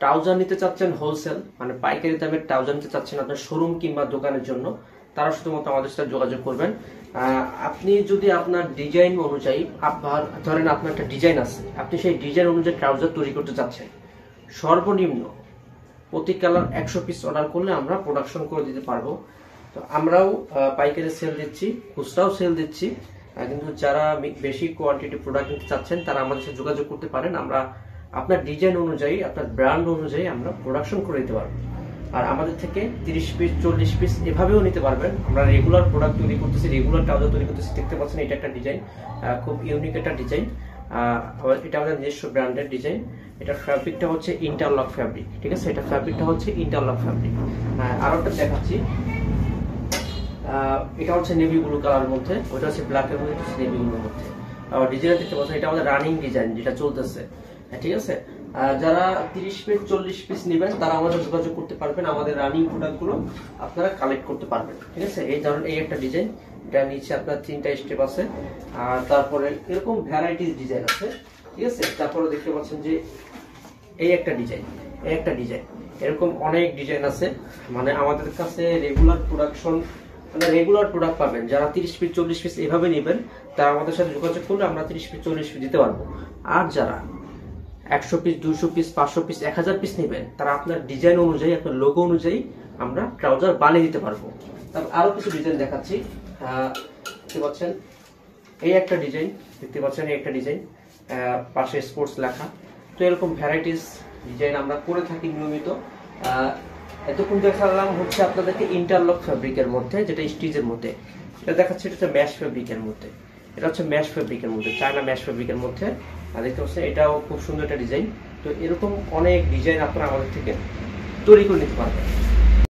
Trouser নিতে চাচ্ছেন wholesale, মানে পাইকারি দামের ট্রাউজার নিতে চাচ্ছেন আপনার শোরুম কিংবা দোকানের জন্য, তারা শুধুমাত্র আমাদের সাথে যোগাযোগ করবেন। আপনি যদি আপনার ডিজাইন অনুযায়ী, ধরেন আপনার একটা ডিজাইন আছে, আপনি সেই ডিজাইন অনুযায়ী ট্রাউজার তৈরি করতে চাচ্ছেন, সর্বনিম্ন প্রতি কালার 100 পিস অর্ডার করলে আমরা প্রোডাকশন করে দিতে পারবো। তো আমরাও পাইকারি সেল দিচ্ছি, খুচরাও সেল দিচ্ছি, কিন্তু যারা বেশি কোয়ান্টিটি প্রোডাক্ট নিতে চাচ্ছেন তারা আমাদের সাথে যোগাযোগ করতে পারেন। আমরা আপনার ডিজাইন অনুযায়ী, আপনার ব্র্যান্ড অনুযায়ী আমরা প্রোডাকশন করে দিতে পারবো। আর আমাদের থেকে 30 পিস 40 পিস এভাবেও নিতে পারবেন। আমরা রেগুলার প্রোডাক্ট তৈরি করতেছি, রেগুলার ট্রাউজার তৈরি করতেছি। দেখতে পাচ্ছেন এটা একটা ডিজাইন, খুব ইউনিক একটা ডিজাইন। এটা আমাদের নিজস্ব ব্র্যান্ডের ডিজাইন। এটা ফ্যাব্রিকটা হচ্ছে ইন্টারলক ফ্যাব্রিক, ঠিক আছে? এটা ফ্যাব্রিকটা হচ্ছে ইন্টারলক ফ্যাব্রিক। আরো একটা দেখাচ্ছি, এটা হচ্ছে নেভি ব্লু কালারের মধ্যে, ওটা হচ্ছে ব্ল্যাক এর মধ্যে, নেভি ব্লুর মধ্যে। ডিজাইন দেখতে পাচ্ছেন, এটা আমাদের রানিং ডিজাইন যেটা চলতেছে, ঠিক আছে? যারা 30 পিস 40 পিস নেবেন তারা আমাদের যোগাযোগ করতে পারবেন, আমাদের রানিং প্রোডাক্টগুলো আপনারা কালেক্ট করতে পারবেন, ঠিক আছে? এই ধরনের এই একটা ডিজাইন, এটা নিচে আপনার 3টা স্টেপ আছে, আর তারপরে এরকম ভ্যারাইটিস ডিজাইন আছে, ঠিক আছে? তারপরে দেখতে পাচ্ছেন যে এই একটা ডিজাইন, এই একটা ডিজাইন, এরকম অনেক ডিজাইন আছে। মানে আমাদের কাছে রেগুলার প্রোডাকশন, মানে রেগুলার প্রোডাক্ট পাবেন। যারা 30 পিস 40 পিস এভাবে নেবেন তারা আমাদের সাথে যোগাযোগ করলে আমরা 30 পিস 40 পিস দিতে পারবো। আর যারা 100 পিস 200 পিস 500 পিস 1000 পিস নেবেন তারা আপনার ডিজাইন অনুযায়ী, আপনার লোগো অনুযায়ী আমরা ট্রাউজার বানিয়ে দিতে পারবো। তারপর আরো কিছু ডিজাইন দেখাচ্ছি। দেখতে পাচ্ছেন এই একটা ডিজাইন, দেখতে পাচ্ছেন এই একটা ডিজাইন, পাশে স্পোর্টস লেখা। তো এরকম ভ্যারাইটিস ডিজাইন আমরা করে থাকি নিয়মিত। এতক্ষণ দেখালাম হচ্ছে আপনাদেরকে ইন্টারলক ফ্যাব্রিকের মধ্যে, যেটা স্টিচের মধ্যে। এটা দেখাচ্ছে এটা হচ্ছে ম্যাশ ফ্যাব্রিকের মধ্যে, এটা হচ্ছে ম্যাশ ফ্যাব্রিকের মধ্যে, চায়না ম্যাশ ফ্যাব্রিকের মধ্যে। দেখতে পাচ্ছেন এটাও খুব সুন্দর একটা ডিজাইন। তো এরকম অনেক ডিজাইন আপনারা আমাদের থেকে তৈরি করে নিতে পারবেন।